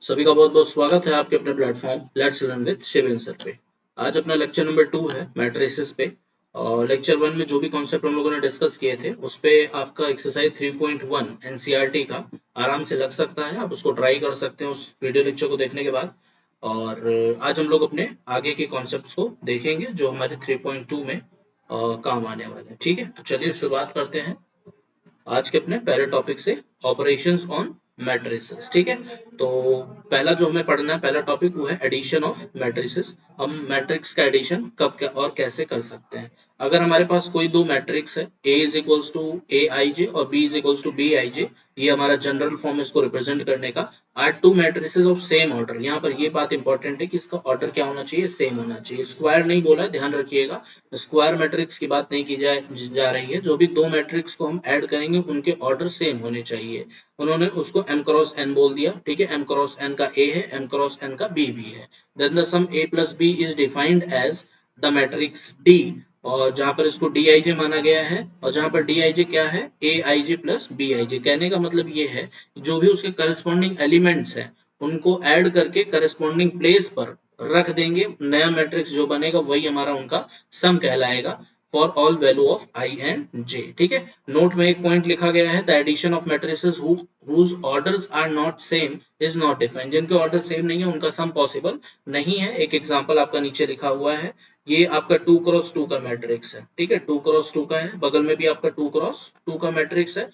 सभी का बहुत बहुत स्वागत है आपके अपने platform let's learn with Shiven sir पे। आज अपना लेक्चर नंबर 2 है मैट्रिसेस पे। और लेक्चर 1 में जो भी कॉन्सेप्ट हम लोगों ने डिस्कस किए थे उस पे आपका एक्सरसाइज 3.1 एनसीईआरटी का आराम से लग सकता है। आप उसको ट्राई कर सकते हैं उस वीडियो लेक्चर को देखने के बाद। और आज हम लोग अपने आगे के कॉन्सेप्ट्स को देखेंगे जो हमारे 3.2 में काम आने वाले हैं। ठीक है, तो चलिए शुरुआत करते हैं आज के अपने पहले टॉपिक से, ऑपरेशंस ऑन मैट्रिसेस। ठीक है, तो पहला जो हमें पढ़ना है, पहला टॉपिक वो है एडिशन ऑफ मैट्रिसेस। हम मैट्रिक्स का एडिशन कब क्या और कैसे कर सकते हैं। अगर हमारे पास कोई दो मैट्रिक्स है, A is equals to A I J और B is equals to B I J, ये हमारा जनरल फॉर्म इसको रिप्रेजेंट करने का। Are two matrices of same order, यहाँ पर ये बात इंपॉर्टेंट है कि इसका ऑर्डर क्या होना चाहिए, सेम होना चाहिए। स्क्वायर नहीं बोला है, ध्यान रखिएगा। स्क्वायर मैट्रिक्स की बात नहीं की जा रही है। जो भी दो मैट्रिक्स को हम ऐड करेंगे उनके ऑर्डर सेम होने चाहिए। उन्होंने उसको m क्रॉस n बोल दिया। ठीक है, m क्रॉस n का A है, m क्रॉस n का B भी है। Then the sum A plus B is defined as the matrix D, और जहां पर इसको Dij माना गया है, और जहां पर Dij क्या है, Aij प्लस Bij। कहने का मतलब ये है जो भी उसके करस्पॉन्डिंग एलिमेंट्स हैं उनको ऐड करके करस्पॉन्डिंग प्लेस पर रख देंगे, नया मैट्रिक्स जो बनेगा वही हमारा उनका सम कहलाएगा for all value of i and j। ठीक है, नोट में एक पॉइंट लिखा गया है, the addition of matrices whose orders are not same is not defined। जिनके ऑर्डर सेम नहीं है उनका सम पॉसिबल नहीं है। एक एग्जांपल आपका नीचे लिखा हुआ है, ये आपका 2 क्रॉस 2 का मैट्रिक्स है। ठीक है, 2 क्रॉस 2 का है, बगल में भी आपका 2 क्रॉस 2 का मैट्रिक्स है।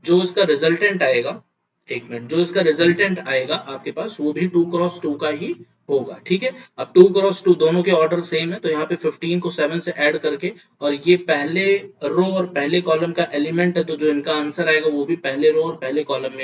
जो इसका रिजल्टेंट आएगा, एक मिनट, जो इसका रिजल्टेंट आएगा आपके पास वो भी 2 क्रॉस 2 का ही होगा। ठीक है, अब 2 क्रॉस 2 दोनों के ऑर्डर सेम है, तो यहाँ पे 15 को 7 से ऐड करके, और ये पहले रो और पहले कॉलम का एलिमेंट है, तो जो इनका आंसर आएगा वो भी पहले रो और पहले कॉलम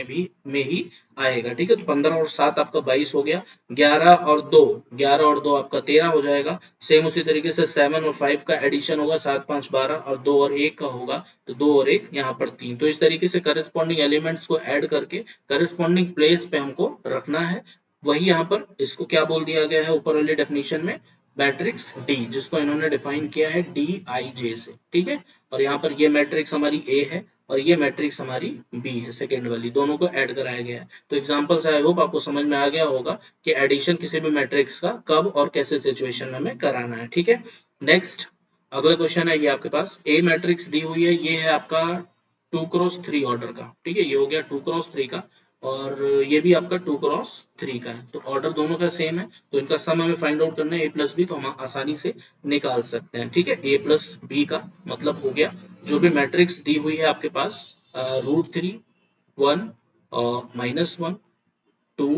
में ही आएगा। ठीक है, तो 15 और 7 आपका 22 हो गया, 11 और 2 आपका 13 हो जाएगा। सेम उसी तरीके से 7 और 5 का एडिशन होगा, 7 5 12, और 2 और 1 का होगा, तो 2 और 1 यहाँ पर 3। तो इस तरीके से करस्पॉन्डिंग एलिमेंट्स को ऐड करके करस्पॉन्डिंग प्लेस पे हमको रखना है। वही यहाँ पर इसको क्या बोल दिया गया है ऊपर वाली डेफिनेशन में, मैट्रिक्स डी, जिसको इन्होंने डिफाइन किया है Dij से। ठीक है, और यहाँ पर ये मैट्रिक्स हमारी ए है और ये मैट्रिक्स हमारी बी है, सेकेंड वाली, दोनों को ऐड कराया गया है। तो एग्जांपल से आई होप आपको समझ में आ गया होगा कि एडिशन किसी भी मैट्रिक्स का कब और कैसे सिचुएशन में हमें कराना है। ठीक है, नेक्स्ट अगला क्वेश्चन है, ये आपके पास ए मैट्रिक्स दी हुई है, ये है आपका 2 क्रॉस 3 ऑर्डर का। ठीक है, ये हो गया 2 क्रॉस 3 का, और ये भी आपका 2 क्रॉस 3 का है, तो ऑर्डर दोनों का सेम है, तो इनका सम हमें फाइंड आउट करना है, a प्लस बी, तो हम आसानी से निकाल सकते हैं। ठीक है, a प्लस बी का मतलब हो गया जो भी मैट्रिक्स दी हुई है आपके पास, √3 1 -1 2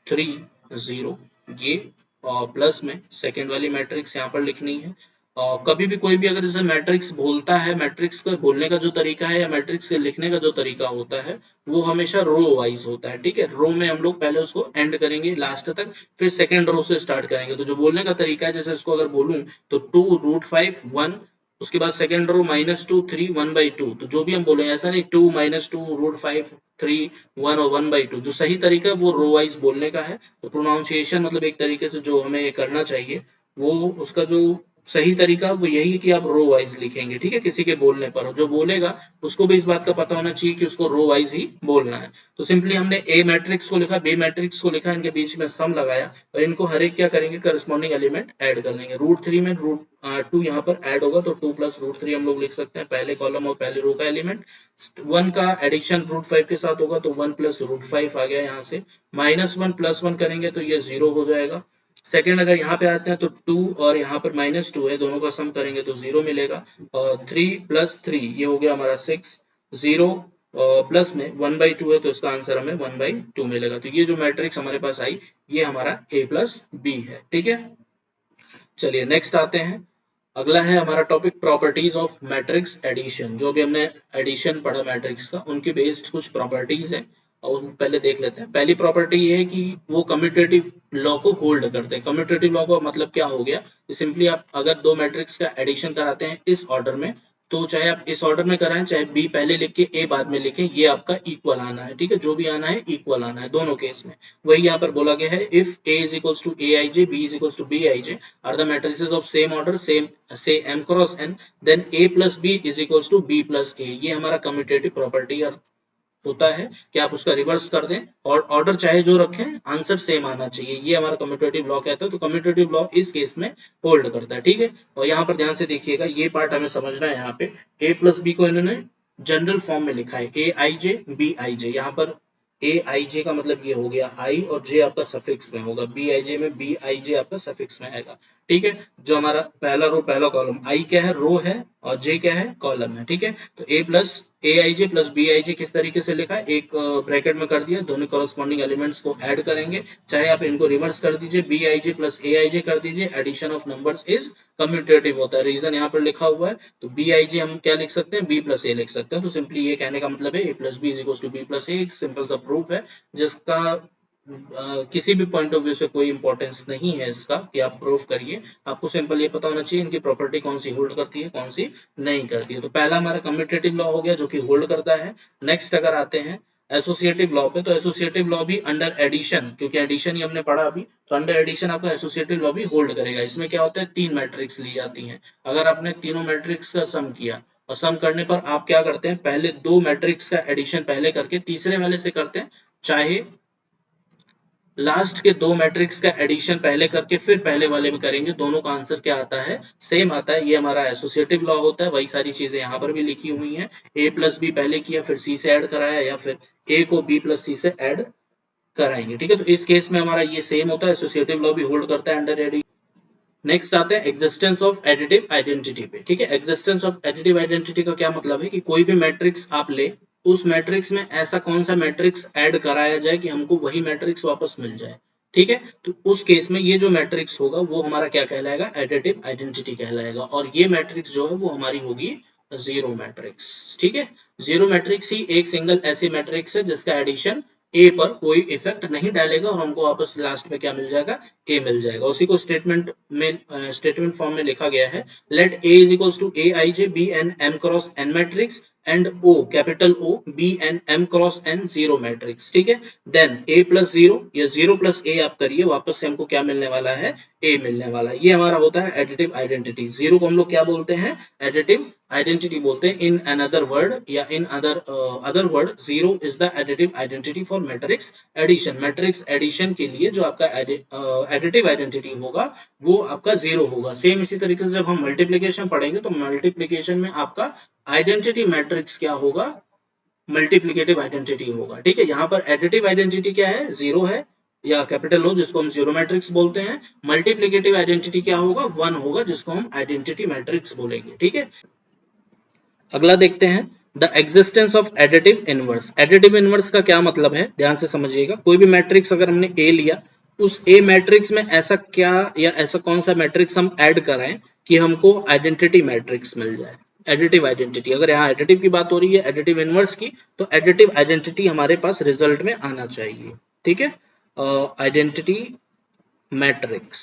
3 0, ये प्लस में सेकेंड वाली मैट्रिक्स यहाँ पर लिखनी है। कभी भी कोई भी अगर इसे मैट्रिक्स बोलता है, मैट्रिक्स का बोलने का जो तरीका है या मैट्रिक्स के लिखने का जो तरीका होता है वो हमेशा रो वाइज होता है। ठीक है, रो में हम लोग पहले उसको एंड करेंगे लास्ट तक, फिर सेकेंड रो से स्टार्ट करेंगे। तो जो बोलने का तरीका है, जैसे इसको अगर बोलूं तो 2 √5 1, उसके बाद सेकेंड रो -2 3 1/2, तो जो भी हम बोले ऐसा नहीं 2 -2 √5 3 1 और 1/2, जो सही तरीका है वो रो वाइज बोलने का है। तो प्रोनाउंसिएशन मतलब एक तरीके से जो हमें करना चाहिए वो उसका जो सही तरीका वो यही है कि आप रो वाइज लिखेंगे। ठीक है, किसी के बोलने पर जो बोलेगा उसको भी इस बात का पता होना चाहिए कि उसको रो वाइज ही बोलना है। तो सिंपली हमने ए मैट्रिक्स को लिखा, बी मैट्रिक्स को लिखा, इनके बीच में सम लगाया, और इनको हर एक क्या करेंगे, करस्पॉन्डिंग एलिमेंट ऐड कर लेंगे। √3 में √2 यहाँ पर ऐड होगा, तो 2 + √3 हम लोग लिख सकते हैं, पहले कॉलम और पहले रो का एलिमेंट। 1 का एडिशन √5 के साथ होगा, तो 1 + √5 आ गया यहाँ से, -1 + 1 करेंगे तो ये 0 हो जाएगा। सेकेंड अगर यहाँ पे आते हैं तो 2 और यहाँ पर -2 है, दोनों का सम करेंगे तो 0 मिलेगा, और 3 + 3 ये हो गया हमारा 6, 0 प्लस में 1/2 है, तो इसका आंसर हमें 1/2 मिलेगा। तो ये जो मैट्रिक्स हमारे पास आई ये हमारा a + b है। ठीक है, चलिए नेक्स्ट आते हैं। अगला है हमारा topic properties of matrix addition. जो भी हमने एडिशन पढ़ा मैट्रिक्स का, उनके बेस्ड कुछ प्रॉपर्टीज हैं और उसको पहले देख लेते हैं। पहली प्रॉपर्टी ये है कि वो कम्यूटेटिव लॉ को होल्ड करते हैं। कम्यूटेटिव लॉ का मतलब क्या हो गया, सिंपली आप अगर दो मैट्रिक्स का एडिशन कराते हैं इस ऑर्डर में, तो चाहे आप इस ऑर्डर में कराएं, चाहे बी पहले लिख के ए बाद में लिखें, ये आपका इक्वल आना है। ठीक है, जो भी आना है इक्वल आना है दोनों केस में। वही यहाँ पर बोला गया है, if a = aij, b = bij are the matrices of same order, same say m × n, then a + b = b + a। ये हमारा कम्यूटेटिव प्रॉपर्टी और होता है कि आप उसका रिवर्स कर दें और ऑर्डर चाहे जो रखें, आंसर सेम आना चाहिए, ये हमारा कम्यूटेटिव लॉ कहता है। तो कम्यूटेटिव लॉ इस केस में होल्ड करता है, ठीक है। और यहाँ पर ध्यान से देखिएगा, ये पार्ट हमें समझना है। यहाँ पे a प्लस बी को इन्होंने जनरल फॉर्म में लिखा है, ए आई जे बी आई जे। यहाँ पर ए आई जे का मतलब ये हो गया आई, और जे आपका सफिक्स में होगा, बी आई जे में बी आई जे आपका सफिक्स में आएगा, ठीक है। जो हमारा पहला रो पहला कॉलम, आई क्या है, रो है, और जे क्या है, कॉलम है, ठीक है। तो A plus A I J plus B I J किस तरीके से लिखा है, एक ब्रैकेट में कर दिया, दोनों कॉरस्पॉन्डिंग एलिमेंट्स को ऐड करेंगे, चाहे आप इनको रिवर्स कर दीजिए, B I J plus A I j कर दीजिए, addition of numbers is commutative होता है, रीजन यहाँ पर लिखा हुआ है। तो बी आई जे हम क्या लिख सकते हैं, बी प्लस ए लिख सकते हैं। तो सिंपली ये कहने का मतलब है A plus B is equal to B plus A, एक सिंपल सा प्रूफ है जिसका किसी भी पॉइंट ऑफ व्यू से कोई इंपॉर्टेंस नहीं है इसका कि आप प्रूफ करिए, आपको सिंपल ये पता होना चाहिए इनकी प्रॉपर्टी कौन सी होल्ड करती है, कौन सी नहीं करती है। तो पहला हमारा कम्यूटेटिव लॉ हो गया जो कि होल्ड करता है। नेक्स्ट अगर आते हैं एसोसिएटिव लॉ पे, तो एसोसिएटिव लॉ भी अंडर एडिशन, क्योंकि एडिशन ही हमने पढ़ा अभी, तो अंडर एडिशन आपका एसोसिएटिव लॉ भी होल्ड करेगा। इसमें क्या होता है, तीन मैट्रिक्स ली जाती हैं, अगर आपने तीनों मैट्रिक्स का सम किया और सम करने पर आप क्या करते हैं, पहले दो मैट्रिक्स का एडिशन पहले करके तीसरे वाले से करते हैं, चाहे लास्ट के दो मैट्रिक्स का एडिशन पहले करके फिर पहले वाले में करेंगे, दोनों का आंसर क्या आता है, सेम आता है। ये हमारा एसोसिएटिव लॉ होता है। वही सारी चीजें यहाँ पर भी लिखी हुई हैं, ए प्लस बी पहले किया फिर सी से ऐड कराया, या फिर ए को बी प्लस सी से ऐड कराएंगे, ठीक है। तो इस केस में हमारा ये सेम होता है, एसोसिएटिव लॉ भी होल्ड करता है अंडर एडिशन। नेक्स्ट आते हैं एग्जिस्टेंस ऑफ एडिटिव आइडेंटिटी पे, ठीक है। एग्जिस्टेंस ऑफ एडिटिव आइडेंटिटी का क्या मतलब है कि कोई भी मैट्रिक्स आप ले, उस मैट्रिक्स में ऐसा कौन सा मैट्रिक्स ऐड कराया जाए कि हमको वही मैट्रिक्स वापस मिल जाए, ठीक है। तो उस केस में ये जो मैट्रिक्स होगा वो हमारा क्या कहलाएगा, एडिटिव आइडेंटिटी कहलाएगा। और ये मैट्रिक्स जो है वो हमारी होगी जीरो मैट्रिक्स, ठीक है। जीरो मैट्रिक्स ही एक सिंगल ऐसी मैट्रिक्स है जिसका एडिशन ए पर कोई इफेक्ट नहीं डालेगा और हमको वापस लास्ट में क्या मिल जाएगा, ए मिल जाएगा। उसी को स्टेटमेंट में स्टेटमेंट फॉर्म में लिखा गया है, let A is equals to A I j be an m cross n matrix and O capital O be an m cross n zero matrix, ठीक है। देन ए प्लस जीरो, ये zero plus A आप करिए, वापस से हमको क्या मिलने वाला है, ए मिलने वाला है। ये हमारा होता है एडिटिव आइडेंटिटी। जीरो को हम लोग क्या बोलते हैं, एडिटिव आइडेंटिटी बोलते हैं। इन अनदर वर्ड या in other word, zero is the additive identity for matrix addition. Matrix addition के लिए जो आपका एडिटिव आइडेंटिटी होगा वो आपका जीरो होगा। सेम इसी तरीके से जब हम मल्टीप्लिकेशन पढ़ेंगे तो मल्टीप्लिकेशन में आपका आइडेंटिटी मैट्रिक्स क्या होगा, मल्टीप्लिकेटिव आइडेंटिटी होगा, ठीक है। यहाँ पर एडिटिव आइडेंटिटी क्या है, जीरो है या कैपिटल ओ जिसको हम जीरो मैट्रिक्स बोलते हैं। मल्टीप्लिकेटिव आइडेंटिटी क्या होगा, वन होगा जिसको हम आइडेंटिटी मैट्रिक्स बोलेंगे, ठीक है। अगला देखते हैं the existence of additive inverse. Additive inverse का क्या मतलब है, ध्यान से समझिएगा। कोई भी मैट्रिक्स अगर हमने ए लिया, उस ए मैट्रिक्स में ऐसा क्या या ऐसा कौन सा मैट्रिक्स हम ऐड कराएं कि हमको आइडेंटिटी मैट्रिक्स मिल जाए, एडिटिव आइडेंटिटी। अगर यहाँ एडिटिव की बात हो रही है, एडिटिव इनवर्स की, तो एडिटिव आइडेंटिटी हमारे पास रिजल्ट में आना चाहिए, ठीक है। आइडेंटिटी मैट्रिक्स,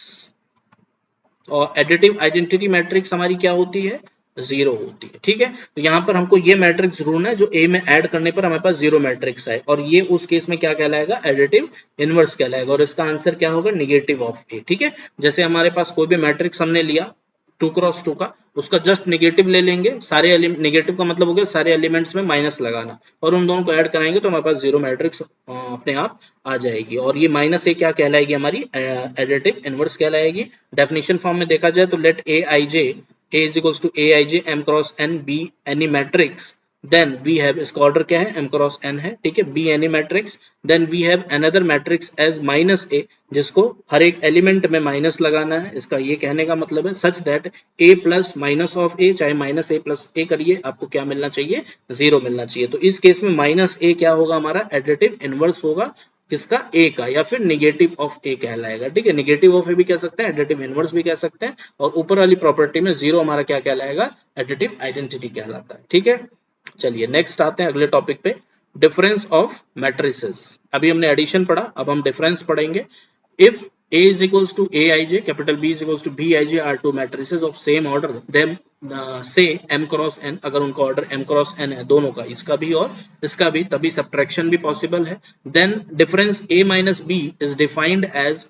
और एडिटिव आइडेंटिटी मैट्रिक्स हमारी क्या होती है, जीरो होती है, ठीक है। तो यहाँ पर हमको ये मैट्रिक्स ढूंढना है जो ए में ऐड करने पर हमारे पास जीरो मैट्रिक्स आए, और ये उस केस में क्या कहलाएगा, एडिटिव इनवर्स कहलाएगा, और इसका आंसर क्या होगा, निगेटिव ऑफ ए, ठीक है। जैसे हमारे पास कोई भी मैट्रिक्स हमने लिया 2 क्रॉस 2 का, उसका जस्ट निगेटिव ले लेंगे, सारे निगेटिव का मतलब हो गया सारे एलिमेंट्स में माइनस लगाना, और उन दोनों को ऐड कराएंगे तो हमारे पास जीरो मैट्रिक्स अपने आप आ जाएगी। और ये माइनस ए क्या कहलाएगी, हमारी एडिटिव इनवर्स कहलाएगी। डेफिनेशन फॉर्म में देखा जाए तो let A I j, A is equals to aij m cross n be any matrix, then we have, इसका ऑर्डर क्या है, m cross n है, ठीक है, be any matrix, then we have another matrix as minus a, जिसको हर एक element में minus लगाना है। इसका ये कहने का मतलब है such that a plus minus of a, चाहे माइनस a प्लस a करिए, आपको क्या मिलना चाहिए, जीरो मिलना चाहिए। तो इस केस में माइनस a क्या होगा, हमारा एडिटिव इनवर्स होगा किसका, ए का, या फिर निगेटिव ऑफ ए कहलाएगा, ठीक है। निगेटिव ऑफ ए भी कह सकते हैं, एडिटिव इनवर्स भी कह सकते हैं, और ऊपर वाली प्रॉपर्टी में जीरो हमारा क्या कहलाएगा, एडिटिव आइडेंटिटी कहलाता है, ठीक है। चलिए नेक्स्ट आते हैं अगले टॉपिक पे, डिफरेंस ऑफ मैट्रिसेस। अभी हमने एडिशन पढ़ा, अब हम डिफरेंस पढ़ेंगे। If A is equals to aij, capital B is equals to bij are two matrices of same order, then से m क्रॉस n, अगर उनका ऑर्डर m क्रॉस n है दोनों का, इसका भी और इसका भी, तभी सब्ट्रैक्शन भी पॉसिबल है। Then difference a minus b is defined as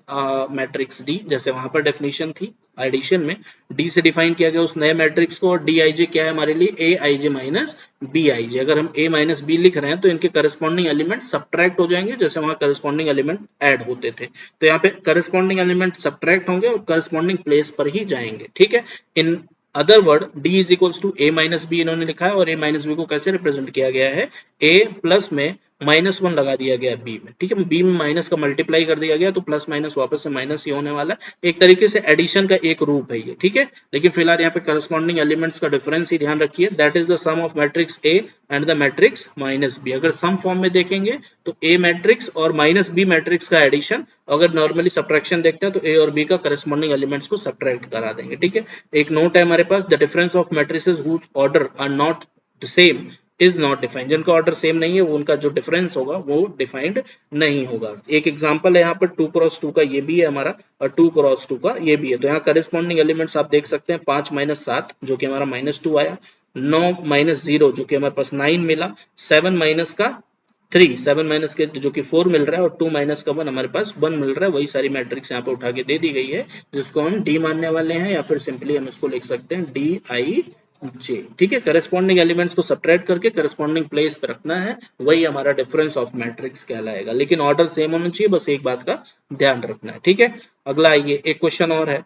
matrix D, जैसे वहां पर डेफिनेशन थी एडिशन में, D से डिफाइन किया गया उस नए मैट्रिक्स को, और Dij क्या है हमारे लिए, Aij माइनस Bij। अगर हम a माइनस b लिख रहे हैं तो इनके करस्पॉन्डिंग एलिमेंट सब्ट्रैक्ट हो जाएंगे जैसे वहां करस्पॉन्डिंग एलिमेंट ऐड होते थे, तो यहाँ पे करस्पॉन्डिंग एलिमेंट सब्ट्रैक्ट होंगे और करस्पॉन्डिंग प्लेस पर ही जाएंगे, ठीक है। In other word D is equals to a minus B इन्होंने लिखा है, और a माइनस बी को कैसे रिप्रेजेंट किया गया है, a प्लस में -1 लगा दिया गया b में, ठीक है। b में माइनस का मल्टीप्लाई कर दिया गया तो प्लस माइनस वापस से माइनस ही होने वाला है, एक तरीके से एडिशन का एक रूप है ये, ठीक है। लेकिन फिलहाल यहाँ पे करस्पॉन्डिंग एलिमेंट्स का डिफरेंस ही ध्यान रखिए, that is the sum of matrix a and the matrix minus b। अगर सम फॉर्म में देखेंगे तो a मैट्रिक्स और माइनस b मैट्रिक्स का एडिशन, अगर नॉर्मली सब्ट्रैक्शन देखते हैं तो a और b का करस्पॉन्डिंग एलिमेंट्स को सब्ट्रैक्ट करा देंगे, ठीक है। एक नोट है हमारे पास, the difference of matrices whose order are not the same is not defined, जिनका ऑर्डर सेम नहीं है वो उनका जो डिफरेंस होगा वो डिफाइंड नहीं होगा। एक एग्जांपल है यहाँ पर 2 क्रॉस 2 का ये भी है हमारा, और 2 क्रॉस 2 का ये भी है, तो यहाँ करस्पॉन्डिंग एलिमेंट्स आप देख सकते हैं 5 माइनस 7 जो कि हमारा -2 आया, 9 माइनस 0 जो कि हमारे पास 9 मिला, 7 माइनस का 3, 7 माइनस के जो कि 4 मिल रहा है, और 2 माइनस का 1 हमारे पास 1 मिल रहा है। वही सारी मैट्रिक्स यहाँ पे उठा के दे दी गई है जिसको हम डी मानने वाले हैं, या फिर सिंपली हम इसको लिख सकते हैं Dij, ठीक है। करस्पॉन्डिंग एलिमेंट्स को सब्ट्रैक्ट करके करस्पॉन्डिंग प्लेस पे रखना है, वही हमारा डिफरेंस ऑफ मैट्रिक्स कहलाएगा, लेकिन ऑर्डर सेम होना चाहिए, बस एक बात का ध्यान रखना है, ठीक है। अगला आइए, एक क्वेश्चन और है,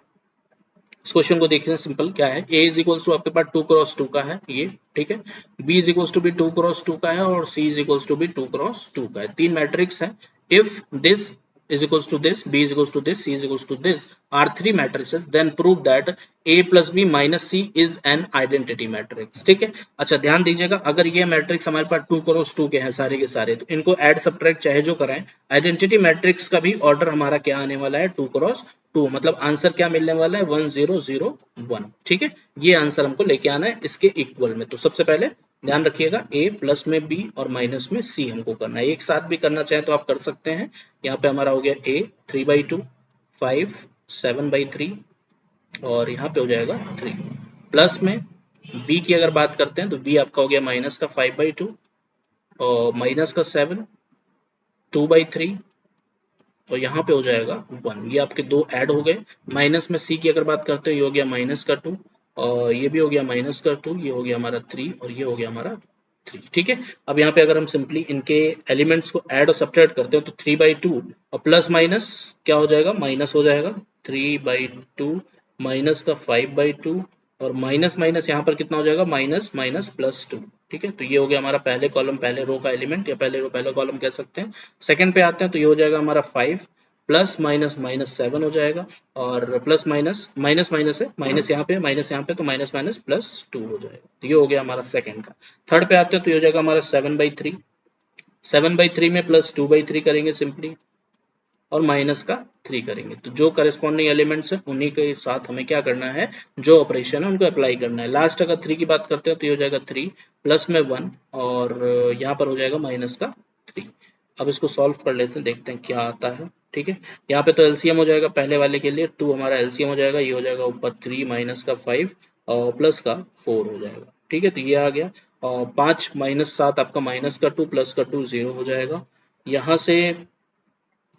इस क्वेश्चन को देखिए, सिंपल क्या है, a इज इक्वल्स टू आपके पास 2 क्रॉस 2 का है ये, ठीक है, b इज इक्वल्स टू भी 2 क्रॉस 2 का है, और c इज इक्वल्स टू भी 2 क्रॉस 2 का है। तीन मैट्रिक्स है, if this is equals to this, b is equals to this, c is equals to this are three matrices, then prove that a plus b minus c is an identity matrix, ठीक है। अच्छा ध्यान दीजिएगा, अगर ये matrix हमारे पास 2 cross 2 के हैं सारे के सारे, तो इनको ऐड सब्ट्रैक्ट चाहे जो कराएं, आइडेंटिटी मैट्रिक्स का भी ऑर्डर हमारा क्या आने वाला है, 2 क्रॉस 2, मतलब आंसर क्या मिलने वाला है, 1 0 0 1, ठीक है। ये आंसर हमको लेके आना है इसके इक्वल में। तो सबसे पहले ध्यान रखिएगा, a प्लस में b और माइनस में c हमको करना है, एक साथ भी करना चाहे तो आप कर सकते हैं। यहाँ पे हमारा हो गया a 3/2, 5 7/3, और यहाँ पे हो जाएगा 3, प्लस में b की अगर बात करते हैं तो b आपका हो गया माइनस का 5/2, और माइनस का 7 2/3, और यहाँ पे हो जाएगा 1, ये आपके दो ऐड हो गए। माइनस में c की अगर बात करते हैं, ये हो गया माइनस का 2, और ये भी हो गया माइनस का 2, ये हो गया हमारा 3, और ये हो गया हमारा 3, ठीक है। अब यहाँ पे अगर हम सिंपली इनके एलिमेंट्स को ऐड और सब्ट्रैक्ट करते हैं तो 3/2 और प्लस माइनस क्या हो जाएगा, माइनस हो जाएगा, 3/2 माइनस का 5/2, और माइनस माइनस यहाँ पर कितना हो जाएगा, माइनस माइनस प्लस 2, ठीक है। तो ये हो गया हमारा पहले कॉलम पहले रो का एलिमेंट, या पहले रो पहले कॉलम कह सकते हैं। सेकंड पे आते हैं तो ये हो जाएगा हमारा 5 प्लस माइनस माइनस 7 हो जाएगा, और प्लस माइनस माइनस माइनस है, माइनस यहाँ पे तो माइनस माइनस प्लस 2 हो जाएगा। तो ये हो गया हमारा सेकंड का। थर्ड पे आते हैं तो ये हो जाएगा हमारा 7/3, 7/3 में प्लस 2/3 करेंगे सिंपली, और माइनस का 3 करेंगे। तो जो करस्पॉन्डिंग एलिमेंट्स है उन्हीं के साथ हमें क्या करना है, जो ऑपरेशन है उनको अप्लाई करना है। लास्ट अगर 3 की बात करते हैं तो ये हो जाएगा 3 प्लस में 1, और यहाँ पर हो जाएगा माइनस का 3। अब इसको सॉल्व कर लेते हैं, देखते हैं क्या आता है, ठीक है। यहाँ पे तो एलसीएम हो जाएगा पहले वाले के लिए 2 हमारा एलसीएम हो जाएगा, ये हो जाएगा ऊपर 3 माइनस का 5 और प्लस का 4 हो जाएगा, ठीक है। तो ये आ गया, और 5 माइनस 7 आपका माइनस का 2 प्लस का 2 0 हो जाएगा। यहाँ से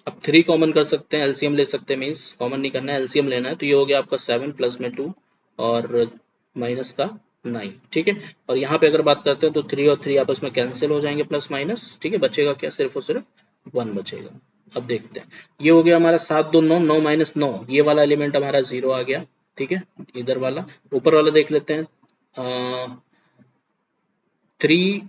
अब 3 कॉमन कर सकते हैं, एलसीएम ले सकते हैं, मीन्स कॉमन नहीं करना है, एलसीएम लेना है। तो ये हो गया आपका 7 प्लस में 2 और माइनस का 9, ठीक है। और यहाँ पे अगर बात करते हैं तो 3 और 3 आपस में कैंसिल हो जाएंगे, प्लस माइनस, ठीक है। बचेगा क्या, सिर्फ और सिर्फ 1 बचेगा। अब देखते हैं, ये हो गया हमारा 7 2 9, 9 माइनस 9, ये वाला एलिमेंट हमारा 0 आ गया, ठीक है। इधर वाला ऊपर वाला देख लेते हैं, 3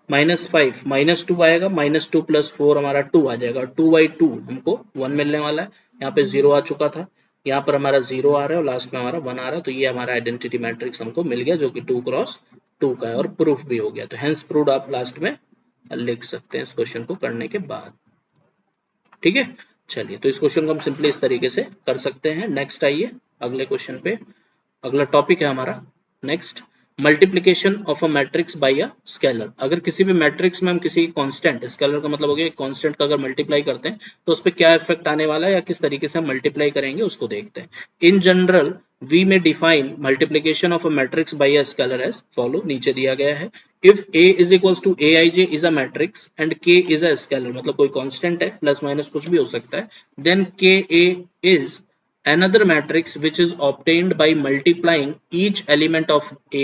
माइनस 5 माइनस 2 आएगा, माइनस 2 प्लस 4 हमारा 2 आ जाएगा, 2/2 हमको 1 मिलने वाला है। यहाँ पे 0 आ चुका था, यहाँ पर हमारा 0 आ रहा है, और लास्ट में हमारा 1 आ रहा है। तो ये हमारा आइडेंटिटी मैट्रिक्स हमको मिल गया, जो कि 2 क्रॉस 2 का है, और प्रूफ भी हो गया। तो हेंस प्रूव्ड आप लास्ट में लिख सकते हैं इस क्वेश्चन को करने के बाद, ठीक है। चलिए, तो इस क्वेश्चन को हम सिंपली इस तरीके से कर सकते हैं। नेक्स्ट आइए अगले क्वेश्चन पे, अगला टॉपिक है हमारा next, multiplication of a matrix by a scalar. अगर किसी भी मैट्रिक्स में हम किसी कांस्टेंट, स्केलर का मतलब हो गया कांस्टेंट का अगर मल्टीप्लाई करते हैं तो उस पर क्या इफेक्ट आने वाला है, या किस तरीके से हम मल्टीप्लाई करेंगे उसको देखते हैं। In general we may define multiplication of a matrix by a scalar as follow, नीचे दिया गया है। If a is equals to A I j is a matrix and k is a scalar, मतलब कोई कांस्टेंट है, plus minus कुछ भी हो सकता है, then k a is another matrix which is obtained by multiplying each element of a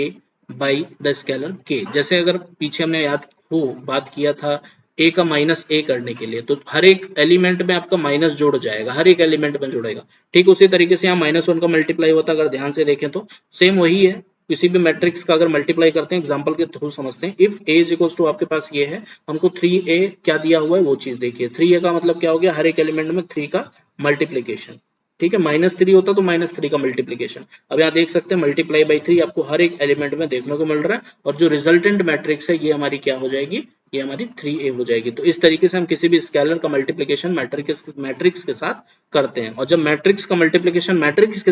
by the scalar k। जैसे अगर पीछे हमने याद हो बात किया था a का माइनस a करने के लिए, तो हर एक एलिमेंट में आपका माइनस जोड़ जाएगा, हर एक एलिमेंट में जुड़ेगा। ठीक उसी तरीके से यहाँ -1 का मल्टीप्लाई होता है, अगर ध्यान से देखें तो सेम वही है। किसी भी मैट्रिक्स का अगर मल्टीप्लाई करते हैं, एग्जांपल के थ्रू समझते हैं। If a is equals to आपके पास ये है, हमको 3a क्या दिया हुआ है वो चीज देखिए। 3a का मतलब क्या हो गया, हर एक एलिमेंट में 3 का मल्टीप्लीकेशन। ठीक है, -3 होता तो -3 का मल्टीप्लीकेशन। अब यहाँ देख सकते हैं मल्टीप्लाई बाई 3 आपको हर एक एलिमेंट में देखने को मिल रहा है, और जो रिजल्टेंट मैट्रिक्स है ये हमारी क्या हो जाएगी, ये हमारी 3a हो जाएगी। तो इस तरीके से हम किसी भी स्केलर का मल्टीप्लिकेशन मैट्रिक्स के साथ करते हैं। और जब मैट्रिक्स का मल्टीप्लिकेशन मैट्रिक्स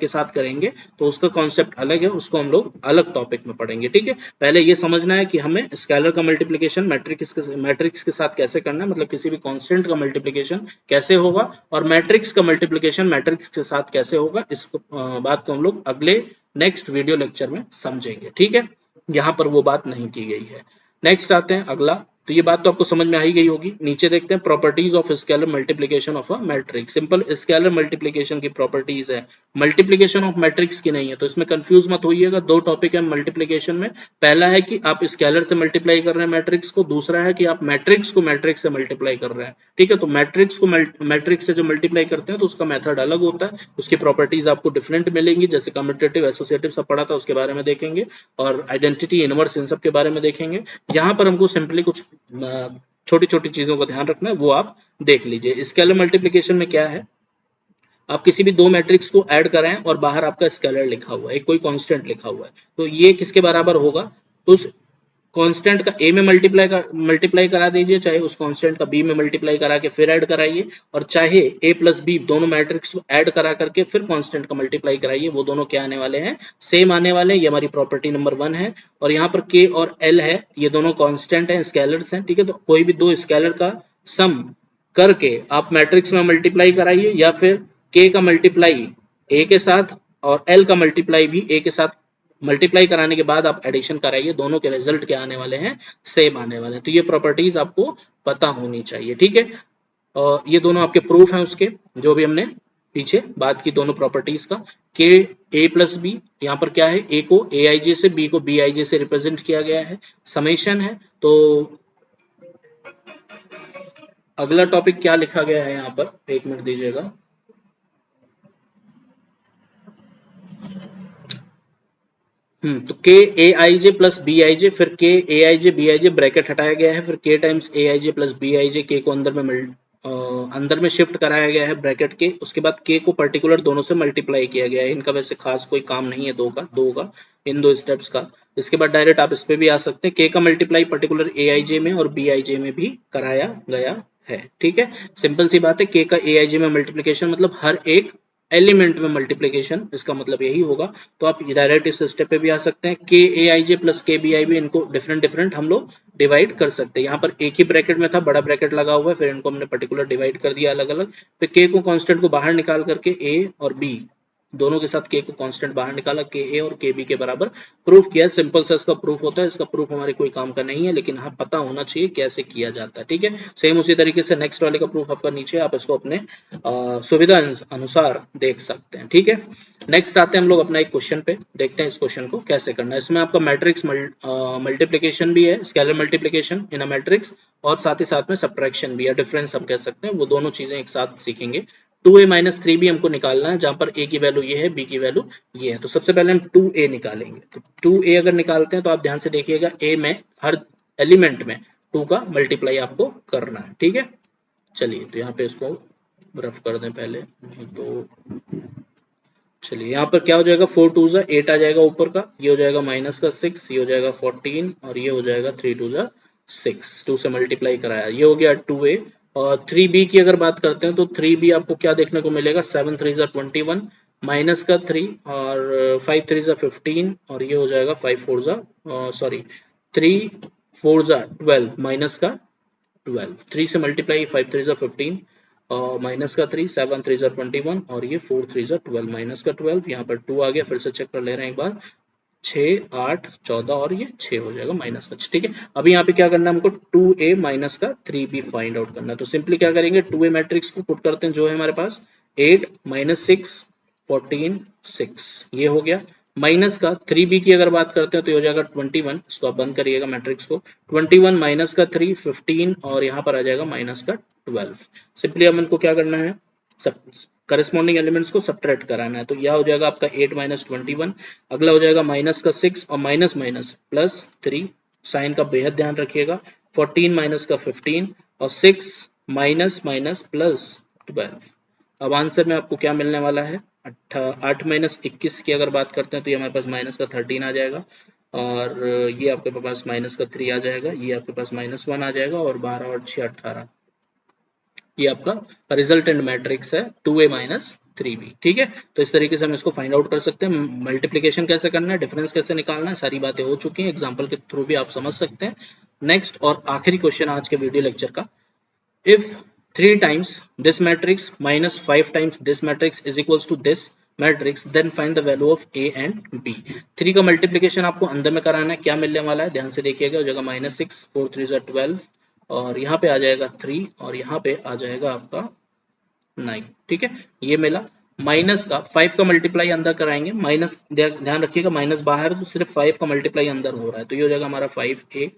के साथ करेंगे तो उसका कॉन्सेप्ट अलग है, उसको हम लोग अलग टॉपिक में पढ़ेंगे। ठीक है, पहले ये समझना है कि हमें स्केलर का मल्टीप्लिकेशन मैट्रिक्स के साथ कैसे करना है, मतलब किसी भी कॉन्स्टेंट का मल्टीप्लिकेशन कैसे होगा, और मैट्रिक्स का मल्टीप्लिकेशन मैट्रिक्स के साथ कैसे होगा। इस बात को हम लोग अगले नेक्स्ट वीडियो लेक्चर में समझेंगे। ठीक है, यहाँ पर वो बात नहीं की गई है। नेक्स्ट आते हैं अगला, तो ये बात तो आपको समझ में आ ही गई होगी। नीचे देखते हैं properties of scalar multiplication of a matrix. Simple scalar multiplication की प्रॉपर्टीज है, मल्टीप्लिकेशन ऑफ मैट्रिक्स की नहीं है, तो इसमें कंफ्यूज मत होइएगा। दो टॉपिक है मल्टीप्लिकेशन में, पहला है कि आप स्केलर से मल्टीप्लाई कर रहे हैं मैट्रिक्स को, दूसरा है कि आप मैट्रिक्स को मैट्रिक्स से मल्टीप्लाई कर रहे हैं। ठीक है, तो मैट्रिक्स को मैट्रिक्स से जो मल्टीप्लाई करते हैं तो उसका मेथड अलग होता है, उसकी प्रॉपर्टीज आपको डिफरेंट मिलेंगी। जैसे कम्यूटेटिव एसोसिएटिव सब पढ़ा था, उसके बारे में देखेंगे, और आइडेंटिटी इनवर्स इन सब के बारे में देखेंगे। यहाँ पर हमको सिंपली कुछ छोटी छोटी चीजों का ध्यान रखना है, वो आप देख लीजिए। स्केलर मल्टीप्लिकेशन में क्या है, आप किसी भी दो मैट्रिक्स को ऐड कराएं और बाहर आपका स्केलर लिखा हुआ है, कोई कांस्टेंट लिखा हुआ है, तो ये किसके बराबर होगा, उस कांस्टेंट का a में मल्टीप्लाई करा दीजिए, चाहे उस कांस्टेंट का b में मल्टीप्लाई करा के फिर ऐड कराइए, और चाहे a प्लस बी दोनों मैट्रिक्स को ऐड करा करके फिर कांस्टेंट का मल्टीप्लाई कराइए, वो दोनों क्या आने वाले हैं, सेम आने वाले हैं। ये हमारी प्रॉपर्टी नंबर 1 है। और यहाँ पर k और l है, ये दोनों कांस्टेंट हैं, स्केलर्स हैं। ठीक है, तो कोई भी दो स्केलर का सम करके आप मैट्रिक्स में मल्टीप्लाई कराइए, या फिर k का मल्टीप्लाई a के साथ और l का मल्टीप्लाई भी a के साथ मल्टीप्लाई कराने के बाद आप एडिशन कराइए, दोनों के रिजल्ट क्या आने वाले हैं, सेम आने वाले हैं। तो ये प्रॉपर्टीज आपको पता होनी चाहिए। ठीक है, और ये दोनों आपके प्रूफ हैं उसके, जो भी हमने पीछे बात की दोनों प्रॉपर्टीज का। के ए प्लस बी, यहाँ पर क्या है, ए को ए आई जे से, बी को बी आई जे से रिप्रेजेंट किया गया है, समेशन है। तो अगला टॉपिक क्या लिखा गया है यहाँ पर, एक मिनट दीजिएगा। तो के ए आई जे प्लस बी आई जे, फिर के ए आई j B I J bracket हटाया गया है, फिर K times A I J plus B I J, K को अंदर में शिफ्ट कराया गया है ब्रैकेट के, उसके बाद के को पर्टिकुलर दोनों से मल्टीप्लाई किया गया है। इनका वैसे खास कोई काम नहीं है दो का इन दो स्टेप्स का। इसके बाद डायरेक्ट आप इस पे भी आ सकते हैं, के का मल्टीप्लाई पर्टिकुलर ए आई जे में और बी आई जे में भी कराया गया है। ठीक है, सिंपल सी बात है, के का ए आई जे में मल्टीप्लीकेशन मतलब हर एक एलिमेंट में मल्टीप्लिकेशन, इसका मतलब यही होगा। तो आप डायरेक्ट इस स्टेप पे भी आ सकते हैं, के ए आई जे प्लस के बी आई बी, इनको डिफरेंट हम लोग डिवाइड कर सकते हैं। यहाँ पर एक ही ब्रैकेट में था, बड़ा ब्रैकेट लगा हुआ है, फिर इनको हमने पर्टिकुलर डिवाइड कर दिया अलग अलग। फिर के को कांस्टेंट को बाहर निकाल करके ए और बी दोनों के साथ के को कांस्टेंट बाहर निकाला, के ए और के बी के बराबर प्रूफ किया। सिंपल सा इसका प्रूफ होता है, इसका प्रूफ हमारे कोई काम का नहीं है, लेकिन हाँ पता होना चाहिए कैसे किया जाता है। ठीक है, सेम उसी तरीके से नेक्स्ट वाले का प्रूफ आपका नीचे, आप इसको अपने सुविधा अनुसार देख सकते हैं। ठीक है, नेक्स्ट आते हैं हम लोग अपना एक क्वेश्चन पे, देखते हैं इस क्वेश्चन को कैसे करना है। इसमें आपका मैट्रिक्स मल्टीप्लिकेशन भी है, scalar multiplication in a matrix, और साथ ही साथ में सब्ट्रैक्शन भी है, डिफरेंस हम कह सकते हैं, वो दोनों चीजें एक साथ सीखेंगे। 2a माइनस 3b हमको निकालना है, जहां पर a की वैल्यू ये है, b की वैल्यू ये है। तो सबसे पहले हम 2a निकालेंगे। तो 2a अगर निकालते हैं तो आप ध्यान से देखिएगा, a में हर एलिमेंट में 2 का मल्टीप्लाई आपको करना है। ठीक है, चलिए तो यहाँ पे इसको रफ कर दें पहले। तो चलिए यहाँ पर क्या हो जाएगा, 4 2 जा 8 आ जाएगा ऊपर का, ये हो जाएगा माइनस का 6, ये हो जाएगा 14, और ये हो जाएगा 3 2 जा 6, 2 से मल्टीप्लाई कराया, ये हो गया 2a। और 3b की अगर बात करते हैं तो 3b आपको क्या देखने को मिलेगा, 7 3 जा 21, माइनस का 3, और 5 3 जा 15, और ये हो जाएगा 5 4 जा 3 4 जा 12, माइनस का 12, 3 से मल्टीप्लाई 5 3 जा 15, माइनस का 3, 7 3 21 और ये 4 3 12, माइनस का 12, यहाँ पर 2 आ गया, फिर से चेक कर ले रहे हैं एक बार, 6 8 14 और ये 6 हो जाएगा माइनस का, ठीक है। अभी यहाँ पे क्या करना है हमको, 2a माइनस का 3b फाइंड आउट करना है। तो सिंपली क्या करेंगे, 2a मैट्रिक्स को पुट करते हैं जो है हमारे पास 8 माइनस 6 14 6, ये हो गया। माइनस का 3b की अगर बात करते हैं तो ये हो जाएगा 21, इसको आप बंद करिएगा मैट्रिक्स को, 21 माइनस का 3 15 और यहाँ पर आ जाएगा माइनस का 12। सिंपली अब इनको क्या करना है, सब करस्पॉन्डिंग एलिमेंट्स को सब्ट्रैक्ट कराना है। तो यह हो जाएगा आपका 8 माइनस 21, अगला हो जाएगा माइनस का 6 और माइनस माइनस प्लस 3, साइन का बेहद ध्यान रखिएगा, 14 माइनस का 15 और 6 माइनस माइनस प्लस 12। अब आंसर में आपको क्या मिलने वाला है, 8 माइनस 21 की अगर बात करते हैं तो ये हमारे पास माइनस का 13 आ जाएगा, और ये आपके पास माइनस का 3 आ जाएगा, ये आपके पास माइनस 1 आ जाएगा, और 12 और 6 18, ये आपका रिजल्टेंट मैट्रिक्स है 2a माइनस 3b, ठीक है। तो इस तरीके से हम इसको फाइंड आउट कर सकते हैं, मल्टीप्लिकेशन कैसे करना है, डिफरेंस कैसे निकालना है, सारी बातें हो चुकी हैं, एग्जांपल के थ्रू भी आप समझ सकते हैं। नेक्स्ट और आखिरी क्वेश्चन आज के वीडियो लेक्चर का, if 3 times this matrix minus 5 times this matrix is equals to this matrix, then find the value of a and b। 3 का मल्टीप्लिकेशन आपको अंदर में कराना है, क्या मिलने वाला है ध्यान से देखिएगा, हो जाएगा माइनस 6 4 3 12 और यहाँ पे आ जाएगा 3 और यहाँ पे आ जाएगा आपका 9, ठीक है, ये मिला। माइनस का 5 का मल्टीप्लाई अंदर कराएंगे, माइनस ध्यान रखिएगा माइनस बाहर तो सिर्फ 5 का मल्टीप्लाई अंदर हो रहा है, तो ये हो जाएगा हमारा 5a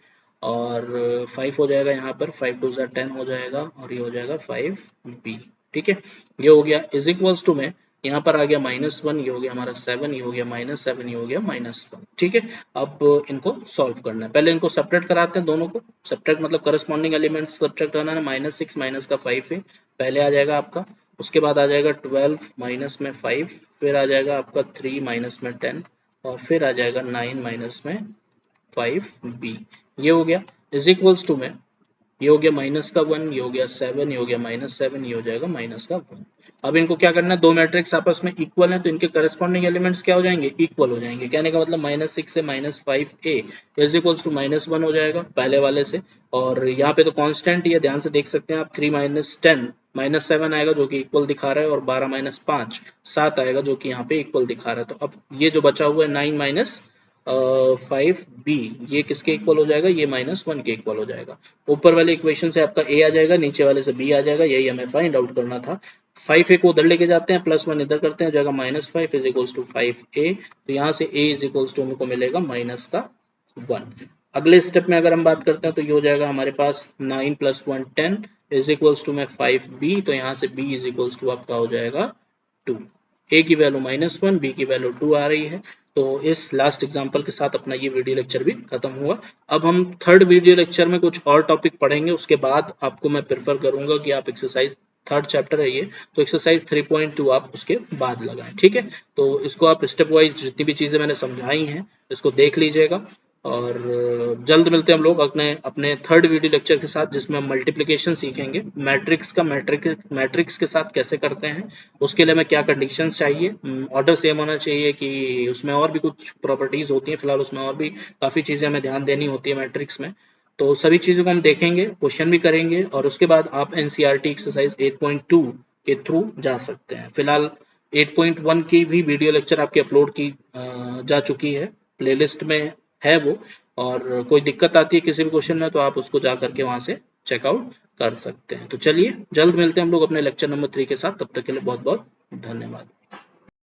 और 5 हो जाएगा यहाँ पर, 5 2 10 हो जाएगा और ये हो जाएगा 5b, ठीक है, ये हो गया। इज इक्वल्स टू में यहाँ पर आ गया -1, ये हो गया हमारा 7, ये हो गया -7, ये हो गया -1, ठीक है। अब इनको सॉल्व करना है, पहले इनको सब्ट्रैक्ट कराते हैं दोनों को, सब्ट्रैक्ट मतलब करस्पॉन्डिंग एलिमेंट्स सब्ट्रैक्ट करना है, -6 माइनस का 5 है, पहले आ जाएगा आपका, उसके बाद आ जाएगा 12 माइनस में 5, फिर आ जाएगा आपका 3 माइनस में 10 और फिर आ जाएगा 9 माइनस में 5b, ये हो गया। इज इक्वल्स टू में ये हो गया माइनस का 1, ये हो गया 7, ये हो गया -7, ये हो जाएगा माइनस का 1। अब इनको क्या करना है, दो मैट्रिक्स आपस में इक्वल हैं तो इनके करस्पॉन्डिंग एलिमेंट्स क्या हो जाएंगे, इक्वल हो जाएंगे। कहने का मतलब -6 से -5a इज इक्वल्स टू -1 हो जाएगा पहले वाले से, और यहाँ पे तो कांस्टेंट ही है, ध्यान से देख सकते हैं आप, 3 माइनस 10 -7 आएगा जो कि इक्वल दिखा रहा है, और 12 माइनस 5 7 आएगा जो कि यहाँ पे इक्वल दिखा रहा है। तो अब ये जो बचा हुआ है 9 माइनस 5b, ये किसके इक्वल हो जाएगा, ये -1 के इक्वल हो जाएगा। ऊपर वाले इक्वेशन से आपका a आ जाएगा, नीचे वाले से b आ जाएगा, यही हमें फाइंड आउट करना था। 5a को उधर लेके जाते हैं, +1 इधर करते हैं, हो जाएगा -5 इज इक्वल्स टू 5a, तो यहाँ से a इज इक्वल्स टू हमको मिलेगा -1। अगले स्टेप में अगर हम बात करते हैं तो ये हो जाएगा हमारे पास 9 + 1 10 इज इक्वल्स टू में 5b, तो यहाँ से b इज इक्वल्स टू आपका हो जाएगा 2, a की वैल्यू -1, b की वैल्यू 2 आ रही है। तो इस लास्ट एग्जांपल के साथ अपना ये वीडियो लेक्चर भी खत्म हुआ। अब हम थर्ड वीडियो लेक्चर में कुछ और टॉपिक पढ़ेंगे, उसके बाद आपको मैं प्रेफर करूंगा कि आप एक्सरसाइज, थर्ड चैप्टर है ये, तो एक्सरसाइज 3.2 आप उसके बाद लगाएं, ठीक है। तो इसको आप स्टेप वाइज जितनी भी चीजें मैंने समझाई हैं इसको देख लीजिएगा, और जल्द मिलते हैं हम लोग अपने थर्ड वीडियो लेक्चर के साथ, जिसमें हम मल्टीप्लिकेशन सीखेंगे, मैट्रिक्स के साथ कैसे करते हैं, उसके लिए हमें क्या कंडीशंस चाहिए, ऑर्डर सेम होना चाहिए कि उसमें और भी कुछ प्रॉपर्टीज होती हैं, फिलहाल उसमें और भी काफ़ी चीज़ें हमें ध्यान देनी होती है मैट्रिक्स में, तो सभी चीज़ों को हम देखेंगे, क्वेश्चन भी करेंगे, और उसके बाद आप NCERT एक्सरसाइज 8.2 के थ्रू जा सकते हैं। फिलहाल 8.1 की भी वीडियो लेक्चर आपकी अपलोड की जा चुकी है, प्लेलिस्ट में है वो, और कोई दिक्कत आती है किसी भी क्वेश्चन में तो आप उसको जा करके वहां से चेकआउट कर सकते हैं। तो चलिए जल्द मिलते हैं हम लोग अपने लेक्चर नंबर 3 के साथ, तब तक के लिए बहुत बहुत धन्यवाद।